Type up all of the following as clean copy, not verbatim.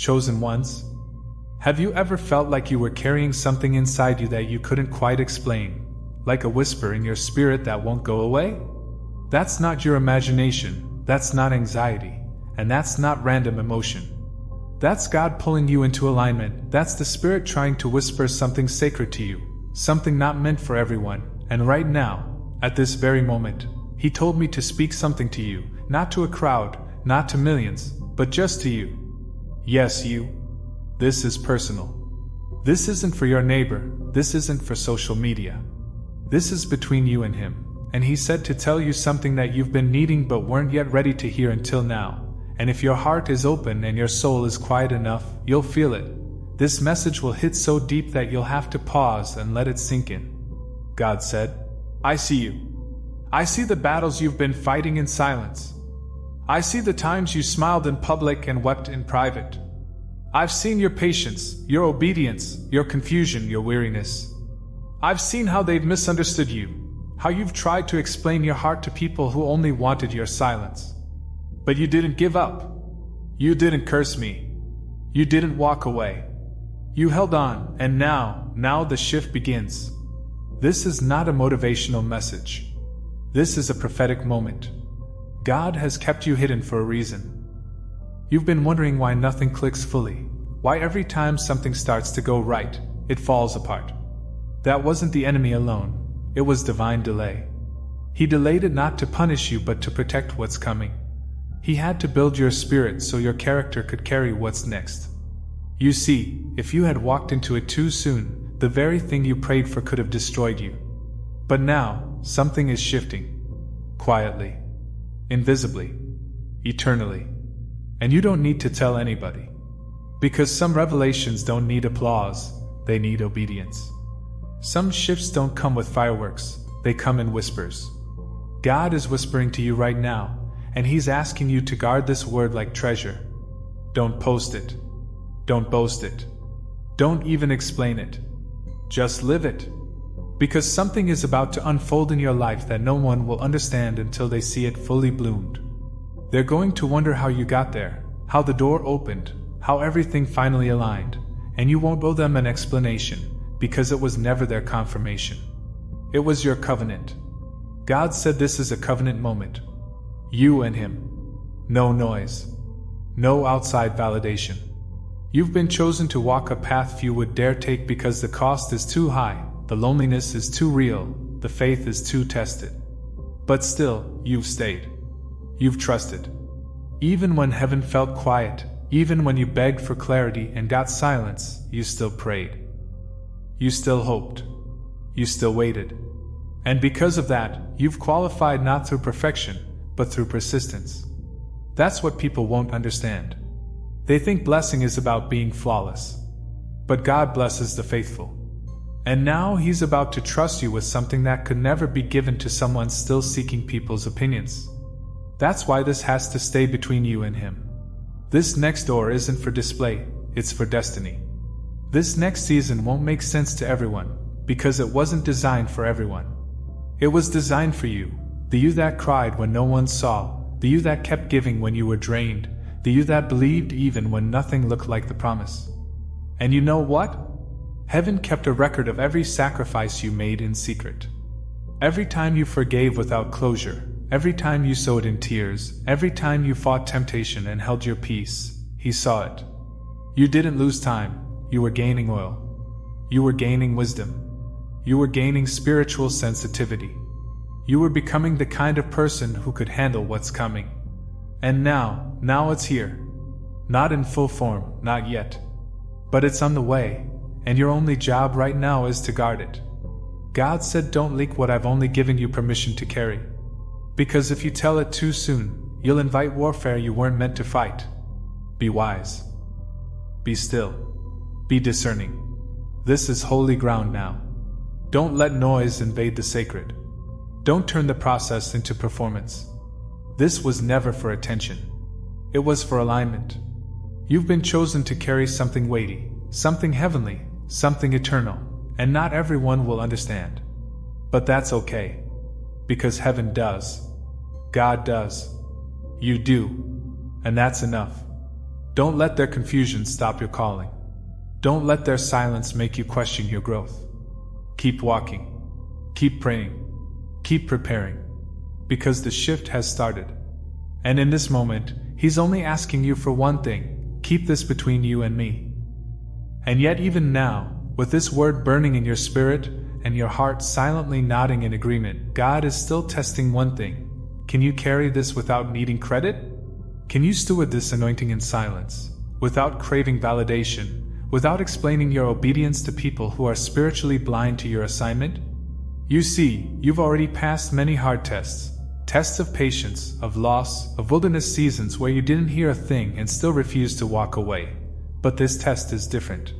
chosen ones? Have you ever felt like you were carrying something inside you that you couldn't quite explain, like a whisper in your spirit that won't go away? That's not your imagination, that's not anxiety, and that's not random emotion. That's God pulling you into alignment. That's the Spirit trying to whisper something sacred to you, something not meant for everyone. And right now, at this very moment, He told me to speak something to you, not to a crowd, not to millions, but just to you. Yes, you. This is personal. This isn't for your neighbor, this isn't for social media. This is between you and Him, and He said to tell you something that you've been needing but weren't yet ready to hear until now. And if your heart is open and your soul is quiet enough, you'll feel it. This message will hit so deep that you'll have to pause and let it sink in. God said, I see you. I see the battles you've been fighting in silence. I see the times you smiled in public and wept in private. I've seen your patience, your obedience, your confusion, your weariness. I've seen how they've misunderstood you, how you've tried to explain your heart to people who only wanted your silence. But you didn't give up. You didn't curse me. You didn't walk away. You held on, and now the shift begins. This is not a motivational message. This is a prophetic moment. God has kept you hidden for a reason. You've been wondering why nothing clicks fully, why every time something starts to go right, it falls apart. That wasn't the enemy alone, it was divine delay. He delayed it not to punish you but to protect what's coming. He had to build your spirit so your character could carry what's next. You see, if you had walked into it too soon, the very thing you prayed for could have destroyed you. But now, something is shifting. Quietly. Invisibly. Eternally. And you don't need to tell anybody. Because some revelations don't need applause, they need obedience. Some shifts don't come with fireworks, they come in whispers. God is whispering to you right now, and He's asking you to guard this word like treasure. Don't post it. Don't boast it. Don't even explain it. Just live it. Because something is about to unfold in your life that no one will understand until they see it fully bloomed. They're going to wonder how you got there, how the door opened, how everything finally aligned, and you won't owe them an explanation, because it was never their confirmation. It was your covenant. God said this is a covenant moment. You and Him. No noise. No outside validation. You've been chosen to walk a path few would dare take because the cost is too high, the loneliness is too real, the faith is too tested. But still, you've stayed. You've trusted. Even when heaven felt quiet, even when you begged for clarity and got silence, you still prayed. You still hoped. You still waited. And because of that, you've qualified not through perfection, but through persistence. That's what people won't understand. They think blessing is about being flawless. But God blesses the faithful. And now He's about to trust you with something that could never be given to someone still seeking people's opinions. That's why this has to stay between you and Him. This next door isn't for display, it's for destiny. This next season won't make sense to everyone, because it wasn't designed for everyone. It was designed for you, the you that cried when no one saw, the you that kept giving when you were drained, the you that believed even when nothing looked like the promise. And you know what? Heaven kept a record of every sacrifice you made in secret. Every time you forgave without closure, every time you sowed in tears, every time you fought temptation and held your peace, He saw it. You didn't lose time, you were gaining oil. You were gaining wisdom. You were gaining spiritual sensitivity. You were becoming the kind of person who could handle what's coming. And now it's here. Not in full form, not yet. But it's on the way, and your only job right now is to guard it. God said don't leak what I've only given you permission to carry. Because if you tell it too soon, you'll invite warfare you weren't meant to fight. Be wise. Be still. Be discerning. This is holy ground now. Don't let noise invade the sacred. Don't turn the process into performance. This was never for attention. It was for alignment. You've been chosen to carry something weighty, something heavenly, something eternal, and not everyone will understand. But that's okay. Because heaven does. God does. You do. And that's enough. Don't let their confusion stop your calling. Don't let their silence make you question your growth. Keep walking. Keep praying. Keep preparing. Because the shift has started. And in this moment, He's only asking you for one thing: keep this between you and me. And yet even now, with this word burning in your spirit and your heart silently nodding in agreement, God is still testing one thing. Can you carry this without needing credit? Can you steward this anointing in silence, without craving validation, without explaining your obedience to people who are spiritually blind to your assignment? You see, you've already passed many hard tests. Tests of patience, of loss, of wilderness seasons where you didn't hear a thing and still refused to walk away. But this test is different.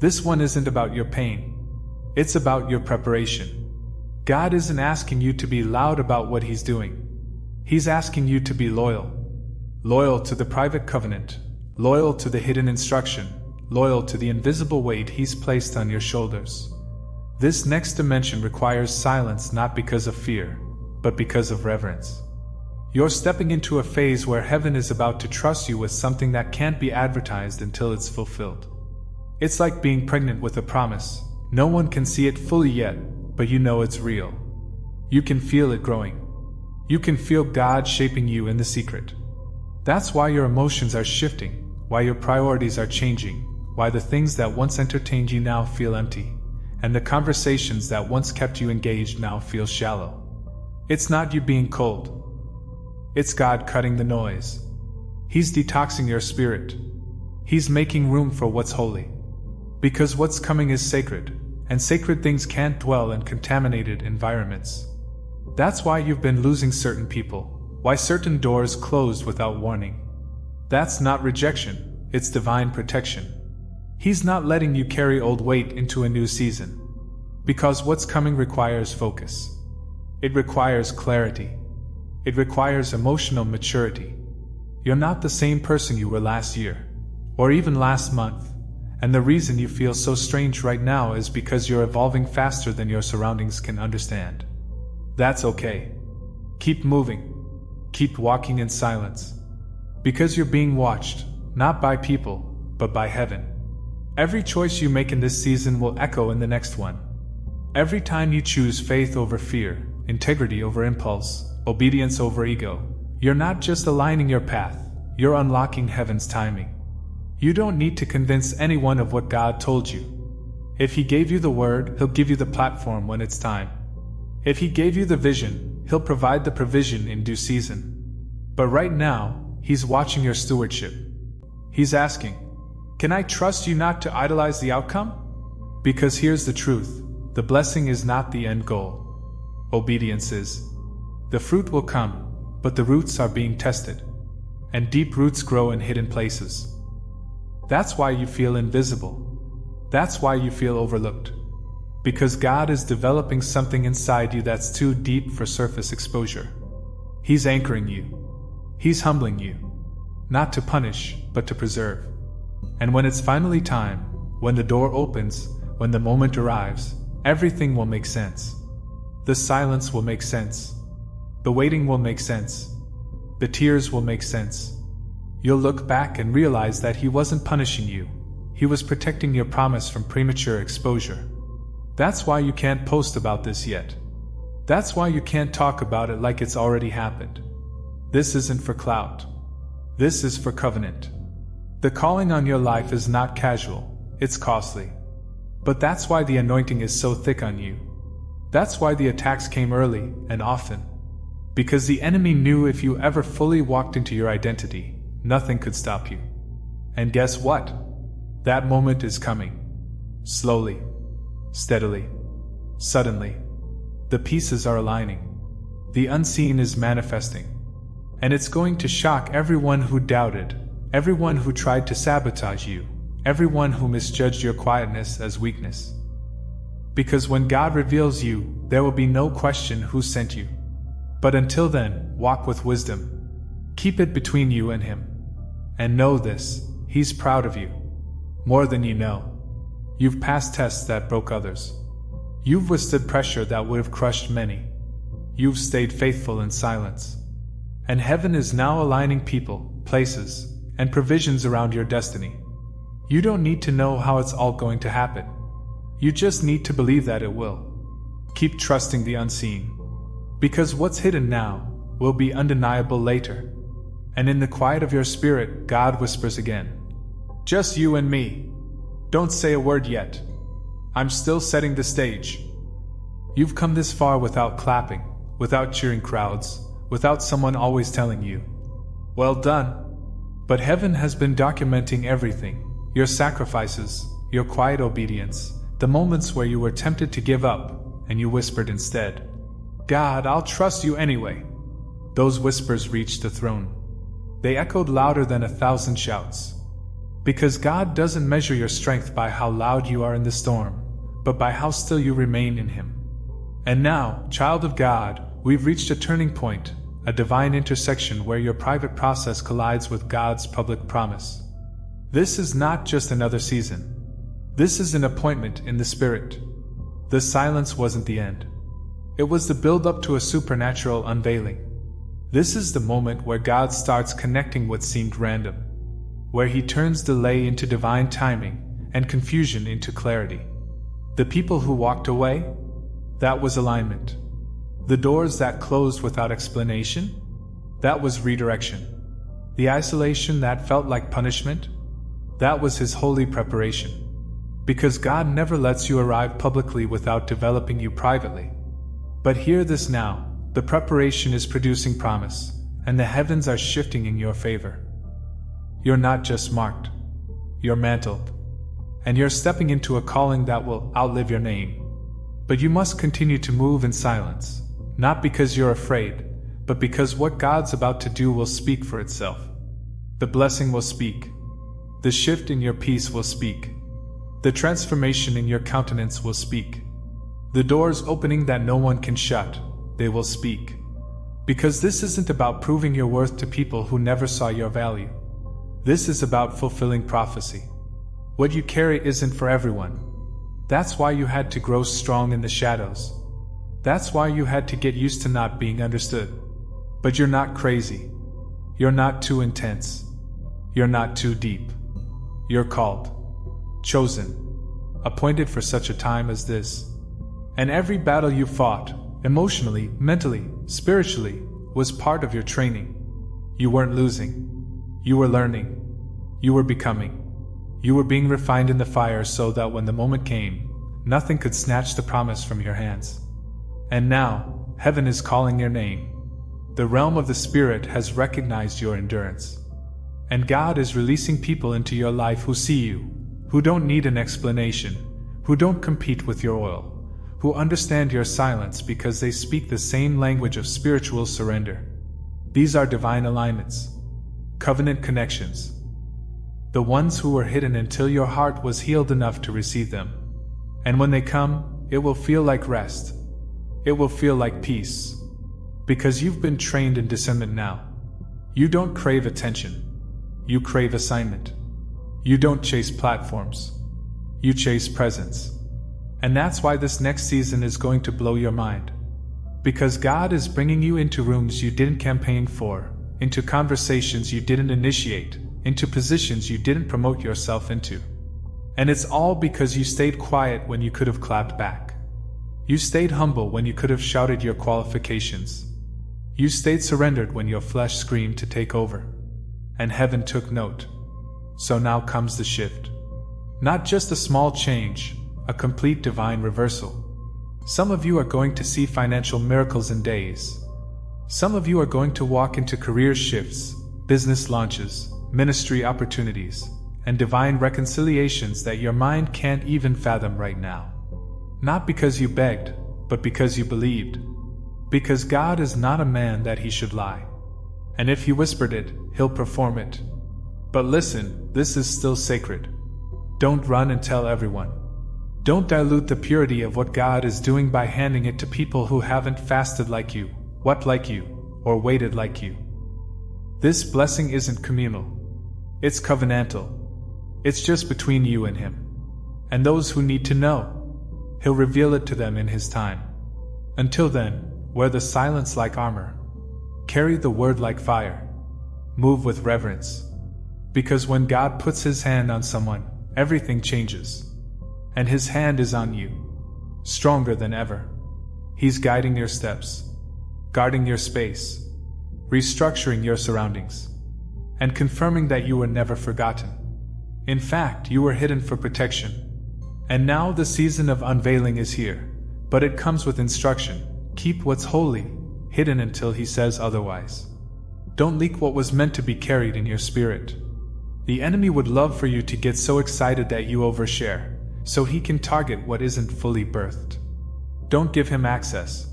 This one isn't about your pain. It's about your preparation. God isn't asking you to be loud about what He's doing. He's asking you to be loyal. Loyal to the private covenant. Loyal to the hidden instruction. Loyal to the invisible weight He's placed on your shoulders. This next dimension requires silence, not because of fear, but because of reverence. You're stepping into a phase where heaven is about to trust you with something that can't be advertised until it's fulfilled. It's like being pregnant with a promise. No one can see it fully yet, but you know it's real. You can feel it growing. You can feel God shaping you in the secret. That's why your emotions are shifting, why your priorities are changing, why the things that once entertained you now feel empty, and the conversations that once kept you engaged now feel shallow. It's not you being cold. It's God cutting the noise. He's detoxing your spirit. He's making room for what's holy. Because what's coming is sacred, and sacred things can't dwell in contaminated environments. That's why you've been losing certain people, why certain doors closed without warning. That's not rejection, it's divine protection. He's not letting you carry old weight into a new season. Because what's coming requires focus. It requires clarity. It requires emotional maturity. You're not the same person you were last year, or even last month, and the reason you feel so strange right now is because you're evolving faster than your surroundings can understand. That's okay. Keep moving. Keep walking in silence. Because you're being watched, not by people, but by heaven. Every choice you make in this season will echo in the next one. Every time you choose faith over fear, integrity over impulse, obedience over ego, you're not just aligning your path, you're unlocking heaven's timing. You don't need to convince anyone of what God told you. If He gave you the word, He'll give you the platform when it's time. If He gave you the vision, He'll provide the provision in due season. But right now, He's watching your stewardship. He's asking, can I trust you not to idolize the outcome? Because here's the truth, the blessing is not the end goal. Obedience is. The fruit will come, but the roots are being tested. And deep roots grow in hidden places. That's why you feel invisible. That's why you feel overlooked. Because God is developing something inside you that's too deep for surface exposure. He's anchoring you. He's humbling you. Not to punish, but to preserve. And when it's finally time, when the door opens, when the moment arrives, everything will make sense. The silence will make sense. The waiting will make sense. The tears will make sense. You'll look back and realize that He wasn't punishing you. He was protecting your promise from premature exposure. That's why you can't post about this yet. That's why you can't talk about it like it's already happened. This isn't for clout. This is for covenant. The calling on your life is not casual, it's costly. But that's why the anointing is so thick on you. That's why the attacks came early and often. Because the enemy knew if you ever fully walked into your identity, nothing could stop you. And guess what? That moment is coming. Slowly. Steadily. Suddenly. The pieces are aligning. The unseen is manifesting. And it's going to shock everyone who doubted, everyone who tried to sabotage you, everyone who misjudged your quietness as weakness. Because when God reveals you, there will be no question who sent you. But until then, walk with wisdom. Keep it between you and Him. And know this, He's proud of you. More than you know. You've passed tests that broke others. You've withstood pressure that would have crushed many. You've stayed faithful in silence. And heaven is now aligning people, places, and provisions around your destiny. You don't need to know how it's all going to happen. You just need to believe that it will. Keep trusting the unseen. Because what's hidden now will be undeniable later. And in the quiet of your spirit, God whispers again. Just you and me. Don't say a word yet. I'm still setting the stage. You've come this far without clapping, without cheering crowds, without someone always telling you, well done. But heaven has been documenting everything, your sacrifices, your quiet obedience, the moments where you were tempted to give up, and you whispered instead, God, I'll trust you anyway. Those whispers reached the throne. They echoed louder than 1,000 shouts. Because God doesn't measure your strength by how loud you are in the storm, but by how still you remain in Him. And now, child of God, we've reached a turning point, a divine intersection where your private process collides with God's public promise. This is not just another season. This is an appointment in the Spirit. The silence wasn't the end. It was the build-up to a supernatural unveiling. This is the moment where God starts connecting what seemed random, where He turns delay into divine timing and confusion into clarity. The people who walked away? That was alignment. The doors that closed without explanation? That was redirection. The isolation that felt like punishment? That was His holy preparation. Because God never lets you arrive publicly without developing you privately. But hear this now, the preparation is producing promise, and the heavens are shifting in your favor. You're not just marked. You're mantled. And you're stepping into a calling that will outlive your name. But you must continue to move in silence, not because you're afraid, but because what God's about to do will speak for itself. The blessing will speak. The shift in your peace will speak. The transformation in your countenance will speak. The doors opening that no one can shut, they will speak. Because this isn't about proving your worth to people who never saw your value. This is about fulfilling prophecy. What you carry isn't for everyone. That's why you had to grow strong in the shadows. That's why you had to get used to not being understood. But you're not crazy. You're not too intense. You're not too deep. You're called, chosen, appointed for such a time as this. And every battle you fought, emotionally, mentally, spiritually, was part of your training. You weren't losing. You were learning. You were becoming. You were being refined in the fire so that when the moment came, nothing could snatch the promise from your hands. And now, heaven is calling your name. The realm of the Spirit has recognized your endurance. And God is releasing people into your life who see you, who don't need an explanation, who don't compete with your oil, who understand your silence because they speak the same language of spiritual surrender. These are divine alignments, covenant connections. The ones who were hidden until your heart was healed enough to receive them. And when they come, it will feel like rest. It will feel like peace. Because you've been trained in discernment now. You don't crave attention. You crave assignment. You don't chase platforms. You chase presence. And that's why this next season is going to blow your mind. Because God is bringing you into rooms you didn't campaign for, into conversations you didn't initiate, into positions you didn't promote yourself into. And it's all because you stayed quiet when you could have clapped back. You stayed humble when you could have shouted your qualifications. You stayed surrendered when your flesh screamed to take over. And heaven took note. So now comes the shift. Not just a small change, a complete divine reversal. Some of you are going to see financial miracles in days. Some of you are going to walk into career shifts, business launches, ministry opportunities, and divine reconciliations that your mind can't even fathom right now. Not because you begged, but because you believed. Because God is not a man that he should lie. And if he whispered it, he'll perform it. But listen, this is still sacred. Don't run and tell everyone. Don't dilute the purity of what God is doing by handing it to people who haven't fasted like you, wept like you, or waited like you. This blessing isn't communal. It's covenantal. It's just between you and him. And those who need to know, he'll reveal it to them in his time. Until then, wear the silence like armor. Carry the word like fire. Move with reverence. Because when God puts His hand on someone, everything changes. And His hand is on you, stronger than ever. He's guiding your steps, guarding your space, restructuring your surroundings, and confirming that you were never forgotten. In fact, you were hidden for protection. And now the season of unveiling is here, but it comes with instruction. Keep what's holy hidden until He says otherwise. Don't leak what was meant to be carried in your spirit. The enemy would love for you to get so excited that you overshare, so he can target what isn't fully birthed. Don't give him access.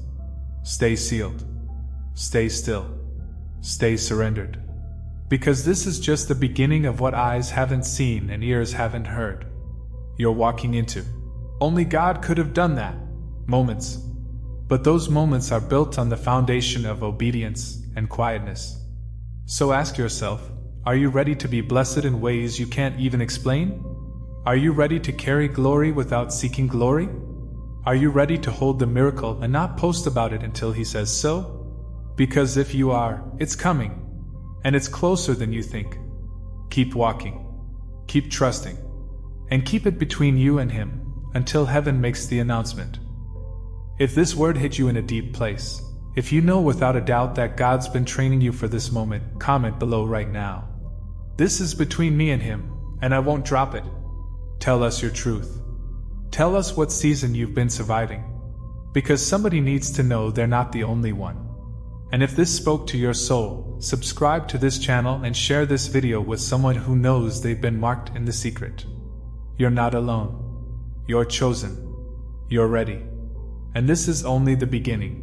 Stay sealed. Stay still. Stay surrendered. Because this is just the beginning of what eyes haven't seen and ears haven't heard. You're walking into. Only God could have done that. Moments. But those moments are built on the foundation of obedience and quietness. So ask yourself, are you ready to be blessed in ways you can't even explain? Are you ready to carry glory without seeking glory? Are you ready to hold the miracle and not post about it until He says so? Because if you are, it's coming. And it's closer than you think. Keep walking. Keep trusting. And keep it between you and Him until heaven makes the announcement. If this word hit you in a deep place, if you know without a doubt that God's been training you for this moment, comment below right now. This is between me and Him, and I won't drop it. Tell us your truth. Tell us what season you've been surviving. Because somebody needs to know they're not the only one. And if this spoke to your soul, subscribe to this channel and share this video with someone who knows they've been marked in the secret. You're not alone. You're chosen. You're ready. And this is only the beginning.